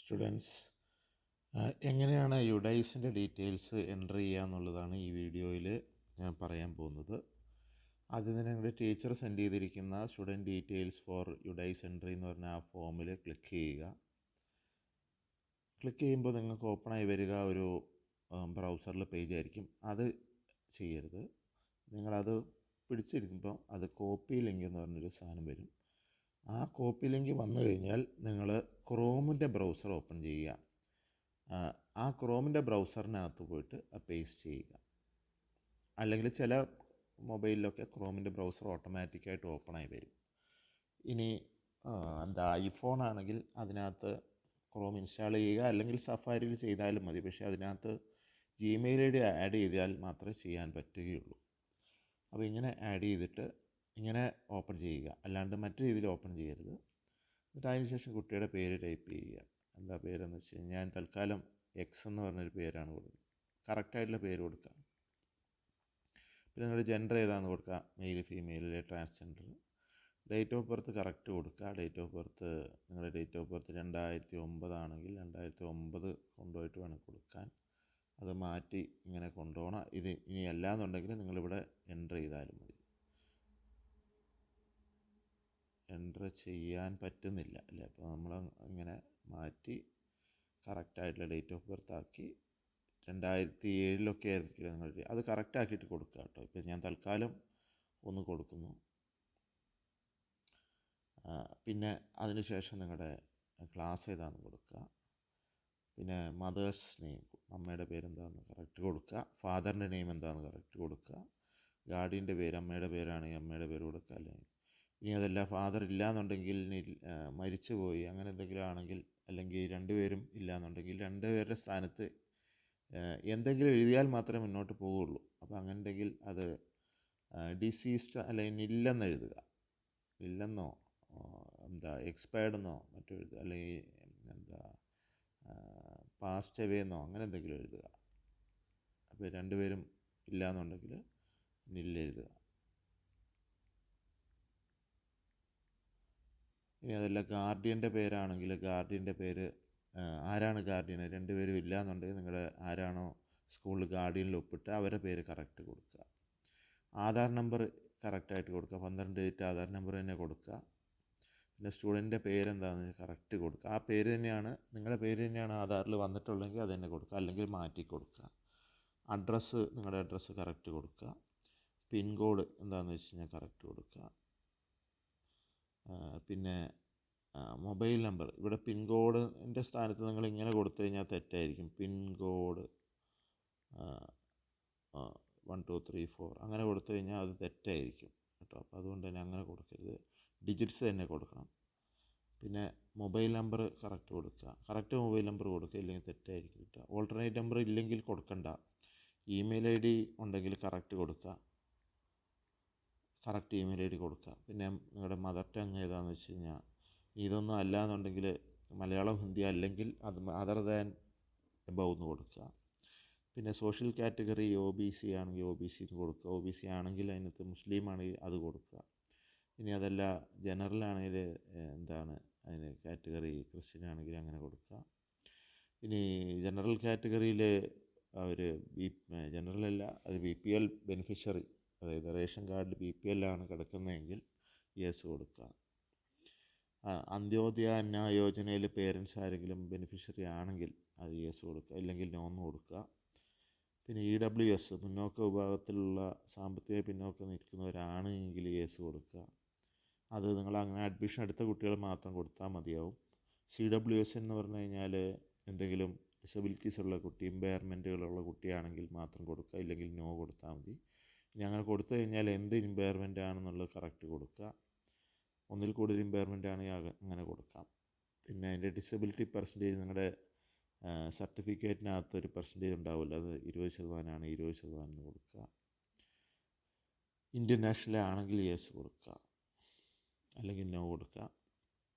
Students എങ്ങനെയാണ് യുഡൈസിൻ്റെ details enter ചെയ്യുക എന്നുള്ളതാണ് ഈ വീഡിയോയിൽ ഞാൻ പറയാൻ പോകുന്നത്. ആദ്യം തന്നെ നിങ്ങളുടെ ടീച്ചർ സെൻഡ് ചെയ്തിരിക്കുന്ന student details four UDISE entry എന്ന് പറഞ്ഞ ആ ഫോമിൽ ക്ലിക്ക് ചെയ്യുക. ക്ലിക്ക് ചെയ്യുമ്പോൾ നിങ്ങൾക്ക് ഓപ്പണായി വരിക ഒരു ബ്രൗസറിൽ പേജ് ആയിരിക്കും. അത് ചെയ്യരുത്. നിങ്ങളത് പിടിച്ചിരിക്കുമ്പോൾ അത് കോപ്പി ലിങ്ക് എന്ന് പറഞ്ഞൊരു സാധനം വരും. ആ കോപ്പി ലിങ്ക് വന്നു കഴിഞ്ഞാൽ നിങ്ങൾ ക്രോമിൻ്റെ ബ്രൗസർ ഓപ്പൺ ചെയ്യുക. ആ ക്രോമിൻ്റെ ബ്രൗസറിനകത്ത് പോയിട്ട് പേസ്റ്റ് ചെയ്യുക. അല്ലെങ്കിൽ ചില മൊബൈലിലൊക്കെ ക്രോമിൻ്റെ ബ്രൗസർ ഓട്ടോമാറ്റിക്കായിട്ട് ഓപ്പണായി വരും. ഇനി ഐഫോൺ ആണെങ്കിൽ അതിനകത്ത് ക്രോം ഇൻസ്റ്റാൾ ചെയ്യുക, അല്ലെങ്കിൽ സഫാരിയിൽ ചെയ്താലും മതി. പക്ഷേ അതിനകത്ത് ജിമെയിൽ ID ആഡ് ചെയ്താൽ മാത്രമേ ചെയ്യാൻ പറ്റുകയുള്ളൂ. അപ്പോൾ ഇങ്ങനെ ആഡ് ചെയ്തിട്ട് ഇങ്ങനെ ഓപ്പൺ ചെയ്യുക, അല്ലാണ്ട് മറ്റു രീതിയിൽ ഓപ്പൺ ചെയ്യരുത്. എന്നിട്ട് അതിന് ശേഷം കുട്ടിയുടെ പേര് ടൈപ്പ് ചെയ്യുക. എന്താ പേരെന്ന് വെച്ച് കഴിഞ്ഞാൽ ഞാൻ തൽക്കാലം എക്സ് എന്ന് പറഞ്ഞൊരു പേരാണ് കൊടുക്കുന്നത്. കറക്റ്റായിട്ടുള്ള പേര് കൊടുക്കുക. പിന്നെ നിങ്ങളുടെ ജെൻഡർ ഏതാണെന്ന് കൊടുക്കുക, male female transgender. Date of birth correct കൊടുക്കുക. ഡേറ്റ് ഓഫ് ബർത്ത് നിങ്ങളുടെ ഡേറ്റ് ഓഫ് ബർത്ത് 2009 ആണെങ്കിൽ 2009 കൊണ്ടുപോയിട്ട് വേണം കൊടുക്കാൻ. അത് മാറ്റി ഇങ്ങനെ കൊണ്ടുപോകണം. ഇത് ഇനി അല്ലാന്നുണ്ടെങ്കിൽ നിങ്ങളിവിടെ എൻ്റർ ചെയ്താലും മതി. എൻ്റർ ചെയ്യാൻ പറ്റുന്നില്ല അല്ലേ? അപ്പോൾ നമ്മൾ ഇങ്ങനെ മാറ്റി കറക്റ്റായിട്ടുള്ള ഡേറ്റ് ഓഫ് ബർത്ത് ആക്കി 2007 ആയിരിക്കില്ല നിങ്ങൾ, അത് കറക്റ്റാക്കിയിട്ട് കൊടുക്കുക കേട്ടോ. ഇപ്പോൾ ഞാൻ തൽക്കാലം ഒന്ന് കൊടുക്കുന്നു. പിന്നെ അതിന് ശേഷം നിങ്ങളുടെ ക്ലാസ് ഏതാണെന്ന് കൊടുക്കുക. പിന്നെ മദേഴ്സ് നെയിം, അമ്മയുടെ പേരെന്താണെന്ന് കറക്റ്റ് കൊടുക്കുക. ഫാദറിൻ്റെ നെയിം എന്താണെന്ന് കറക്റ്റ് കൊടുക്കുക. ഗാർഡിയൻ്റെ പേര്, അമ്മയുടെ പേരാണെങ്കിൽ അമ്മയുടെ പേര് കൊടുക്കുക. അല്ലെങ്കിൽ ഇനി അതല്ല ഫാദർ ഇല്ലയെന്നുണ്ടെങ്കിൽ, മരിച്ചു പോയി അങ്ങനെ എന്തെങ്കിലും ആണെങ്കിൽ, അല്ലെങ്കിൽ രണ്ടുപേരും ഇല്ലയെന്നുണ്ടെങ്കിൽ രണ്ടുപേരുടെ സ്ഥാനത്ത് എന്തെങ്കിലും എഴുതിയാൽ മാത്രമേ മുന്നോട്ട് പോവുകയുള്ളൂ. അപ്പോൾ അങ്ങനെ ഉണ്ടെങ്കിൽ അത് ഡിസീസ്ഡ് അല്ലെങ്കിൽ ഇല്ലെന്ന് എഴുതുക. ഇല്ലെന്നോ എക്സ്പയർഡെന്നോ മറ്റോ എഴുതുക. അല്ലെങ്കിൽ പാസ്റ്റ് അവേ എന്നോ അങ്ങനെ എന്തെങ്കിലും എഴുതുക. അപ്പോൾ രണ്ടുപേരും ഇല്ലയെന്നുണ്ടെങ്കിൽ നില്ലെഴുതുക. ഇനി അതല്ല ഗാർഡിയൻ്റെ പേരാണെങ്കിൽ ഗാർഡിയൻ്റെ പേര്, ആരാണ് ഗാർഡിയൻ, രണ്ടുപേരും ഇല്ലയെന്നുണ്ടെങ്കിൽ നിങ്ങളുടെ ആരാണോ സ്കൂളിൽ ഗാർഡിയനിൽ ഒപ്പിട്ട് അവരുടെ പേര് കറക്റ്റ് കൊടുക്കുക. ആധാർ നമ്പർ കറക്റ്റായിട്ട് കൊടുക്കുക. 12 ഡിജിറ്റ് ആധാർ നമ്പർ തന്നെ കൊടുക്കുക. പിന്നെ സ്റ്റുഡൻറ്റിൻ്റെ പേരെന്താണെന്ന് കറക്റ്റ് കൊടുക്കുക. ആ പേര് തന്നെയാണ്, നിങ്ങളുടെ പേര് തന്നെയാണ് ആധാറിൽ വന്നിട്ടുള്ളെങ്കിൽ അത് തന്നെ കൊടുക്കുക, അല്ലെങ്കിൽ മാറ്റി കൊടുക്കുക. അഡ്രസ്സ്, നിങ്ങളുടെ അഡ്രസ്സ് കറക്റ്റ് കൊടുക്കുക. പിൻകോഡ് എന്താണെന്ന് വെച്ച് കഴിഞ്ഞാൽ കറക്റ്റ് കൊടുക്കുക. പിന്നെ മൊബൈൽ നമ്പർ, ഇവിടെ പിൻകോഡിൻ്റെ സ്ഥാനത്ത് നിങ്ങൾ ഇങ്ങനെ കൊടുത്തു കഴിഞ്ഞാൽ തെറ്റായിരിക്കും. പിൻകോഡ് 1234 അങ്ങനെ കൊടുത്തു കഴിഞ്ഞാൽ അത് തെറ്റായിരിക്കും കേട്ടോ. അപ്പോൾ അതുകൊണ്ട് തന്നെ അങ്ങനെ കൊടുക്കരുത്, ഡിജിറ്റ്സ് തന്നെ കൊടുക്കണം. പിന്നെ മൊബൈൽ നമ്പർ കറക്റ്റ് കൊടുക്കുക. കറക്റ്റ് മൊബൈൽ നമ്പർ കൊടുക്കുക, ഇല്ലെങ്കിൽ തെറ്റായിരിക്കും കേട്ടോ. ഓൾട്ടർനേറ്റ് നമ്പർ ഇല്ലെങ്കിൽ കൊടുക്കണ്ട. ഇമെയിൽ ID ഉണ്ടെങ്കിൽ കറക്റ്റ് കൊടുക്കുക, കറക്റ്റ് ഇമെയിൽ ID കൊടുക്കുക. പിന്നെ നിങ്ങളുടെ മദർ ടങ് ഏതാണെന്ന് വെച്ച് കഴിഞ്ഞാൽ, ഇതൊന്നും അല്ല എന്നുണ്ടെങ്കിൽ മലയാളം ഹിന്ദി അല്ലെങ്കിൽ അത് അതർ ദാൻ എബവ് എന്ന് കൊടുക്കുക. പിന്നെ സോഷ്യൽ കാറ്റഗറി OBC ആണെങ്കിൽ OBC എന്ന് കൊടുക്കുക. OBC ആണെങ്കിൽ അതിനകത്ത് മുസ്ലിം ആണെങ്കിൽ അത് കൊടുക്കുക. ഇനി അതല്ല ജനറൽ ആണെങ്കിൽ അതിന് കാറ്റഗറി ക്രിസ്ത്യൻ ആണെങ്കിൽ അങ്ങനെ കൊടുക്കുക. ഇനി ജനറൽ കാറ്റഗറിയിൽ അവർ ജനറലല്ല, അത് BPL ബെനിഫിഷ്യറി, അതായത് റേഷൻ കാർഡിൽ BPL ആണ് കിടക്കുന്നതെങ്കിൽ യെസ് കൊടുക്കുക. അന്ത്യോദയ അന്ന യോജനയിൽ പേരൻസ് ആരെങ്കിലും ബെനിഫിഷ്യറി ആണെങ്കിൽ അത് യെസ് കൊടുക്കുക, ഇല്ലെങ്കിൽ നോ എന്ന് കൊടുക്കുക. പിന്നെ EWS മുന്നോക്ക വിഭാഗത്തിലുള്ള സാമ്പത്തിക പിന്നോക്കം നിൽക്കുന്നവരാണ് എങ്കിൽ യെസ് കൊടുക്കുക. അത് നിങ്ങൾ അങ്ങനെ അഡ്മിഷൻ എടുത്ത കുട്ടികൾ മാത്രം കൊടുത്താൽ മതിയാവും. CWS എന്ന് പറഞ്ഞു കഴിഞ്ഞാൽ എന്തെങ്കിലും ഡിസബിലിറ്റീസ് ഉള്ള കുട്ടി, ഇമ്പയർമെൻറ്റുകളുള്ള കുട്ടിയാണെങ്കിൽ മാത്രം കൊടുക്കുക, ഇല്ലെങ്കിൽ നോ കൊടുത്താൽ മതി. ഇനി അങ്ങനെ കൊടുത്തു കഴിഞ്ഞാൽ എന്ത് ഇമ്പയർമെൻ്റ് ആണെന്നുള്ളത് കറക്റ്റ് കൊടുക്കുക. ഒന്നിൽ കൂടുതൽ ഇമ്പയർമെൻ്റ് ആണെങ്കിൽ അങ്ങനെ കൊടുക്കാം. പിന്നെ അതിൻ്റെ ഡിസബിലിറ്റി പെർസെൻറ്റേജ് നിങ്ങളുടെ സർട്ടിഫിക്കറ്റിനകത്ത് ഒരു പെർസെൻറ്റേജ് ഉണ്ടാവില്ല, അത് 20% 20% കൊടുക്കുക. ഇന്ത്യൻ നാഷണൽ ആണെങ്കിൽ യെസ് കൊടുക്കുക, അല്ലെങ്കിൽ നോ കൊടുക്കുക.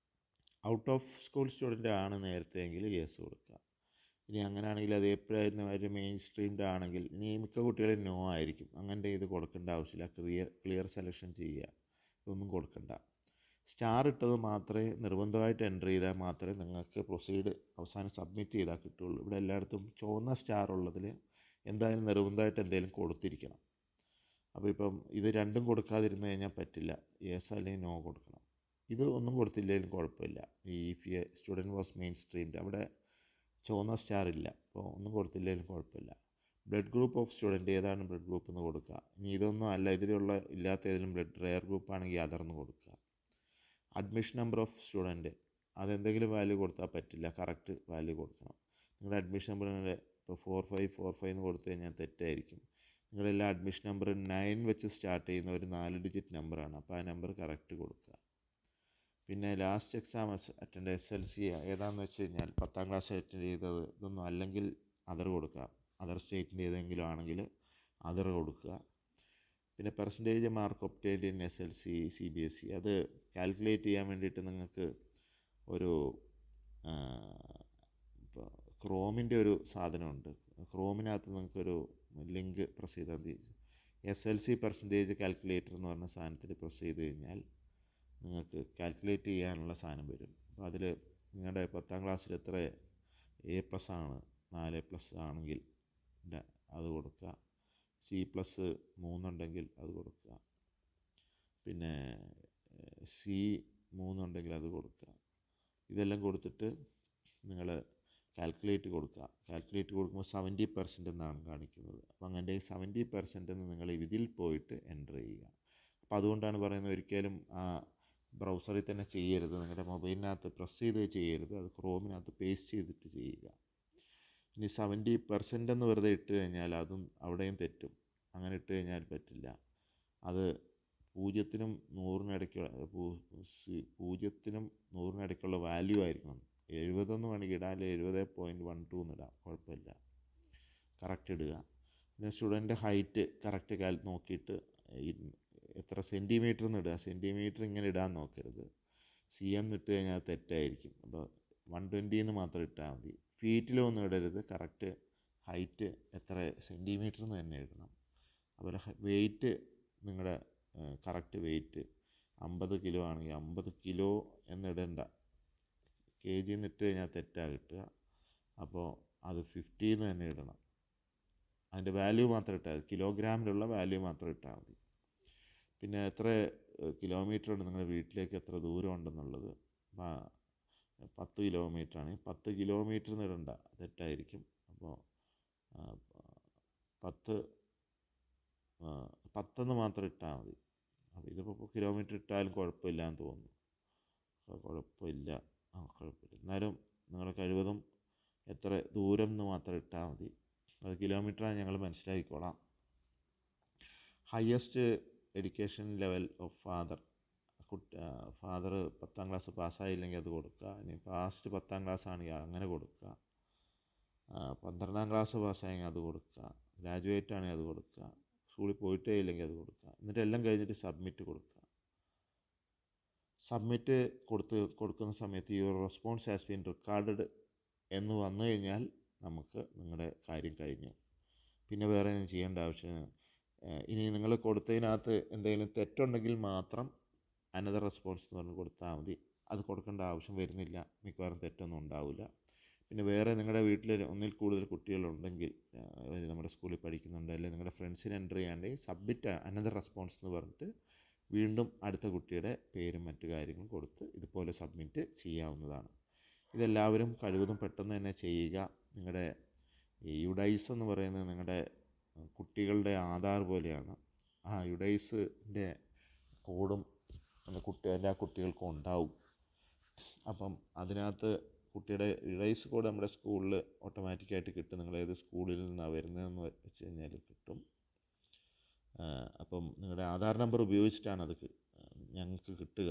ഔട്ട് ഓഫ് സ്കൂൾ സ്റ്റുഡൻ്റ് ആണ് നേരത്തെ എങ്കിൽ യെസ് കൊടുക്കുക. ഇനി അങ്ങനെയാണെങ്കിൽ അത് എപ്പോഴായിരുന്നു അവർ മെയിൻ സ്ട്രീംഡ് ആണെങ്കിൽ, ഇനി മിക്ക കുട്ടികളും നോ ആയിരിക്കും. അങ്ങനത്തെ ഇത് കൊടുക്കേണ്ട ആവശ്യമില്ല. ക്ലിയർ സെലക്ഷൻ ചെയ്യുക, ഇതൊന്നും കൊടുക്കണ്ട. സ്റ്റാർ ഇട്ടത് മാത്രമേ നിർബന്ധമായിട്ട് എൻ്റർ ചെയ്താൽ മാത്രമേ നിങ്ങൾക്ക് പ്രൊസീഡ് അവസാനം സബ്മിറ്റ് ചെയ്താൽ കിട്ടുള്ളൂ. ഇവിടെ എല്ലായിടത്തും ചുവന്ന സ്റ്റാർ ഉള്ളതിൽ എന്തായാലും നിർബന്ധമായിട്ട് എന്തെങ്കിലും കൊടുത്തിരിക്കണം. അപ്പോൾ ഇപ്പം ഇത് രണ്ടും കൊടുക്കാതിരുന്ന് കഴിഞ്ഞാൽ പറ്റില്ല. യെസ് അല്ലെങ്കിൽ നോ കൊടുക്കണം. ഇത് ഒന്നും കൊടുത്തില്ലെങ്കിലും കുഴപ്പമില്ല. ഈ if a student was mainstreamed അവിടെ ചുവന്ന സ്റ്റാർ ഇല്ല, അപ്പോൾ ഒന്നും കൊടുത്തില്ലെങ്കിലും കുഴപ്പമില്ല. ബ്ലഡ് ഗ്രൂപ്പ് ഓഫ് സ്റ്റുഡൻറ്റ് ഏതാണ് ബ്ലഡ് ഗ്രൂപ്പ് എന്ന് കൊടുക്കുക. ഇനി ഇതൊന്നും അല്ല, ഇതിലുള്ള ഇല്ലാത്ത ഏതെങ്കിലും ബ്ലഡ് റെയർ ഗ്രൂപ്പ് ആണെങ്കിൽ അതർന്ന് കൊടുക്കുക. അഡ്മിഷൻ നമ്പർ ഓഫ് സ്റ്റുഡൻറ്റ് അതെന്തെങ്കിലും വാല്യൂ കൊടുത്താൽ പറ്റില്ല, കറക്റ്റ് വാല്യൂ കൊടുക്കണം. നിങ്ങളുടെ അഡ്മിഷൻ നമ്പറിൻ്റെ ഇപ്പോൾ 4545 എന്ന് കൊടുത്തു കഴിഞ്ഞാൽ തെറ്റായിരിക്കും. നിങ്ങളുടെ എല്ലാ അഡ്മിഷൻ നമ്പർ 9 വെച്ച് സ്റ്റാർട്ട് ചെയ്യുന്ന ഒരു 4 ഡിജിറ്റ് നമ്പറാണ്, അപ്പോൾ ആ നമ്പർ കറക്റ്റ് കൊടുക്കുക. പിന്നെ ലാസ്റ്റ് എക്സാം അറ്റൻഡ് SLC ഏതാണെന്ന് വെച്ച് കഴിഞ്ഞാൽ 10ാം ക്ലാസ് അറ്റൻഡ് ചെയ്തത് ഇതൊന്നും അല്ലെങ്കിൽ അതർ കൊടുക്കുക. അതർ സ്റ്റേറ്റിൻ്റെ ഏതെങ്കിലും ആണെങ്കിൽ അതർ കൊടുക്കുക. പിന്നെ percentage mark obtained in SLC CBSE അത് കാൽക്കുലേറ്റ് ചെയ്യാൻ വേണ്ടിയിട്ട് നിങ്ങൾക്ക് ഒരു ഇപ്പോൾ ക്രോമിൻ്റെ ഒരു സാധനമുണ്ട്. ക്രോമിനകത്ത് നിങ്ങൾക്കൊരു ലിങ്ക് പ്രസ് ചെയ്താൽ മതി. SLC പെർസെൻറ്റേജ് കാൽക്കുലേറ്റർ എന്ന് പറഞ്ഞ സാധനത്തിൽ പ്രസ് ചെയ്ത് കഴിഞ്ഞാൽ നിങ്ങൾക്ക് കാൽക്കുലേറ്റ് ചെയ്യാനുള്ള സാധനം വരും. അപ്പോൾ അതിൽ നിങ്ങളുടെ 10ാം ക്ലാസ്സിൽ എത്ര A+ ആണ്, 4A+ ആണെങ്കിൽ അത് കൊടുക്കുക. C+3 ഉണ്ടെങ്കിൽ അത് കൊടുക്കുക. പിന്നെ C3 ഉണ്ടെങ്കിൽ അത് കൊടുക്കുക. ഇതെല്ലാം കൊടുത്തിട്ട് നിങ്ങൾ കാൽക്കുലേറ്റ് കൊടുക്കുക. കാൽക്കുലേറ്റ് കൊടുക്കുമ്പോൾ 70% എന്നാണ് കാണിക്കുന്നത്. അപ്പോൾ അങ്ങനെ 70% എന്ന് നിങ്ങൾ ഇതിൽ പോയിട്ട് എൻ്റർ ചെയ്യുക. അപ്പോൾ അതുകൊണ്ടാണ് പറയുന്നത് ഒരിക്കലും ആ ബ്രൗസറിൽ തന്നെ ചെയ്യരുത്, നിങ്ങളുടെ മൊബൈലിനകത്ത് പ്രസ് ചെയ്ത് ചെയ്യരുത്, അത് ക്രോമിനകത്ത് പേസ്റ്റ് ചെയ്തിട്ട് ചെയ്യുക. ഇനി 70% എന്ന് വെറുതെ ഇട്ട് കഴിഞ്ഞാൽ അതും അവിടെയും തെറ്റും. അങ്ങനെ ഇട്ട് കഴിഞ്ഞാൽ പറ്റില്ല. അത് 0നും 100-നും വാല്യൂ ആയിരിക്കണം. 70 എന്ന് വേണമെങ്കിൽ ഇടാൻ, 70.12 എന്ന് ഇടാം, കുഴപ്പമില്ല. കറക്റ്റ് ഇടുക. പിന്നെ സ്റ്റുഡൻറ്റ് ഹൈറ്റ് കറക്റ്റ് നോക്കിയിട്ട് എത്ര സെൻറ്റിമീറ്റർ എന്ന് ഇടുക. സെൻറ്റിമീറ്റർ ഇങ്ങനെ ഇടാൻ നോക്കരുത്. CM ഇട്ട് കഴിഞ്ഞാൽ തെറ്റായിരിക്കും. അപ്പോൾ 120 എന്ന് മാത്രം ഇട്ടാൽ മതി. ഫീറ്റിലൊന്നും ഇടരുത്. കറക്റ്റ് ഹൈറ്റ് എത്ര സെൻറ്റിമീറ്റർ എന്ന് തന്നെ ഇടണം. അതുപോലെ വെയ്റ്റ് നിങ്ങളുടെ കറക്റ്റ് വെയ്റ്റ് 50 കിലോ ആണെങ്കിൽ 50 കിലോ എന്നിടണ്ട, kg എന്നിട്ട് കഴിഞ്ഞാൽ തെറ്റാണ് കിട്ടുക. അപ്പോൾ അത് 50 എന്ന് തന്നെ ഇടണം. അതിൻ്റെ വാല്യൂ മാത്രം ഇട്ടാൽ മതി, കിലോഗ്രാമിലുള്ള വാല്യൂ മാത്രം ഇട്ടാൽ മതി. പിന്നെ എത്ര കിലോമീറ്റർ ഉണ്ട് നിങ്ങളുടെ വീട്ടിലേക്ക്, എത്ര ദൂരം ഉണ്ടെന്നുള്ളത്. 10 കിലോമീറ്റർ ആണെങ്കിൽ 10 കിലോമീറ്റർ എന്ന് ഇടണ്ട, തെറ്റായിരിക്കും. അപ്പോൾ 10 മാത്രം ഇട്ടാൽ മതി. അപ്പോൾ ഇതിപ്പോൾ കിലോമീറ്റർ ഇട്ടാലും കുഴപ്പമില്ല എന്ന് തോന്നുന്നു. കുഴപ്പമില്ല. എന്നാലും നിങ്ങളുടെ കഴിവതും എത്ര ദൂരം എന്ന് മാത്രം ഇട്ടാൽ മതി. അത് കിലോമീറ്ററാണ് ഞങ്ങൾ മനസ്സിലാക്കിക്കോളാം. Highest education level of father 10ാം ക്ലാസ് പാസ്സായില്ലെങ്കിൽ അത് കൊടുക്കുക. ഇനി പാസ്റ്റ് 10ാം ക്ലാസ് ആണെങ്കിൽ അങ്ങനെ കൊടുക്കുക. 12ാം ക്ലാസ് പാസ്സായെങ്കിൽ അത് കൊടുക്കുക. ഗ്രാജുവേറ്റ് ആണെങ്കിൽ അത് കൊടുക്കുക. സ്കൂളിൽ പോയിട്ടേ ഇല്ലെങ്കിൽ അത് കൊടുക്കുക. എന്നിട്ട് എല്ലാം കഴിഞ്ഞിട്ട് സബ്മിറ്റ് കൊടുക്കുക. സബ്മിറ്റ് കൊടുക്കുന്ന സമയത്ത് your response has been recorded എന്ന് വന്നു കഴിഞ്ഞാൽ നമുക്ക് നിങ്ങളുടെ കാര്യം കഴിഞ്ഞു. പിന്നെ വേറെ ഒന്നും ചെയ്യേണ്ട ആവശ്യമില്ല. ഇനി നിങ്ങൾ കൊടുത്തതിനകത്ത് എന്തെങ്കിലും തെറ്റുണ്ടെങ്കിൽ മാത്രം അനദർ റെസ്പോൺസ് എന്ന് പറഞ്ഞ് കൊടുത്താൽ മതി. അത് കൊടുക്കേണ്ട ആവശ്യം വരുന്നില്ല, മിക്കവാറും തെറ്റൊന്നും ഉണ്ടാവില്ല. പിന്നെ വേറെ നിങ്ങളുടെ വീട്ടിൽ ഒന്നിൽ കൂടുതൽ കുട്ടികളുണ്ടെങ്കിൽ, നമ്മുടെ സ്കൂളിൽ പഠിക്കുന്നുണ്ട്, അല്ലെങ്കിൽ നിങ്ങളുടെ ഫ്രണ്ട്സിന് എൻ്റർ ചെയ്യാണ്ടെങ്കിൽ സബ്മിറ്റ് അനദർ റെസ്പോൺസ് എന്ന് പറഞ്ഞിട്ട് വീണ്ടും അടുത്ത കുട്ടിയുടെ പേരും മറ്റു കാര്യങ്ങളും കൊടുത്ത് ഇതുപോലെ സബ്മിറ്റ് ചെയ്യാവുന്നതാണ്. ഇതെല്ലാവരും കഴിവതും പെട്ടെന്ന് തന്നെ ചെയ്യുക. നിങ്ങളുടെ യുഡൈസ് എന്ന് പറയുന്നത് നിങ്ങളുടെ കുട്ടികളുടെ ആധാർ പോലെയാണ്. ആ യുഡൈസിൻ്റെ കോഡും എല്ലാ കുട്ടികൾക്കും ഉണ്ടാവും. അപ്പം അതിനകത്ത് കുട്ടിയുടെ യുഡൈസ് കോഡ് നമ്മുടെ സ്കൂളിൽ ഓട്ടോമാറ്റിക്കായിട്ട് കിട്ടും. നിങ്ങൾ ഏത് സ്കൂളിൽ നിന്നാണ് വരുന്നതെന്ന് വെച്ച് കഴിഞ്ഞാൽ കിട്ടും. അപ്പം നിങ്ങളുടെ ആധാർ നമ്പർ ഉപയോഗിച്ചിട്ടാണ് അത് ഞങ്ങൾക്ക് കിട്ടുക.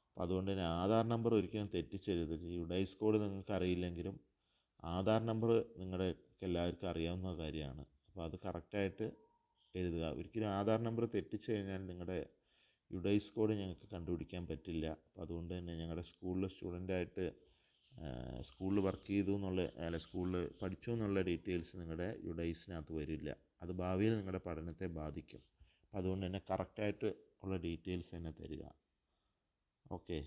അപ്പം അതുകൊണ്ട് തന്നെ ആധാർ നമ്പർ ഒരിക്കലും തെറ്റിച്ചെഴുതരുത്. യുഡൈസ് കോഡ് നിങ്ങൾക്ക് അറിയില്ലെങ്കിലും ആധാർ നമ്പർ നിങ്ങളുടെ എല്ലാവർക്കും അറിയാവുന്ന കാര്യമാണ്. അപ്പോൾ അത് കറക്റ്റായിട്ട് എഴുതുക. ഒരിക്കലും ആധാർ നമ്പർ തെറ്റിച്ച് കഴിഞ്ഞാൽ നിങ്ങളുടെ യുഡൈസ് കോഡ് ഞങ്ങൾക്ക് കണ്ടുപിടിക്കാൻ പറ്റില്ല. അപ്പോൾ അതുകൊണ്ട് തന്നെ ഞങ്ങളുടെ സ്കൂളിൽ സ്റ്റുഡൻ്റായിട്ട് സ്കൂളിൽ വർക്ക് ചെയ്തു എന്നുള്ള സ്കൂളിൽ പഠിച്ചു എന്നുള്ള ഡീറ്റെയിൽസ് നിങ്ങളുടെ യുഡൈസിനകത്ത് വരില്ല. അത് ഭാവിയിൽ നിങ്ങളുടെ പഠനത്തെ ബാധിക്കും. അപ്പോൾ അതുകൊണ്ട് തന്നെ കറക്റ്റായിട്ട് ഉള്ള ഡീറ്റെയിൽസ് തന്നെ തരിക. ഓക്കെ.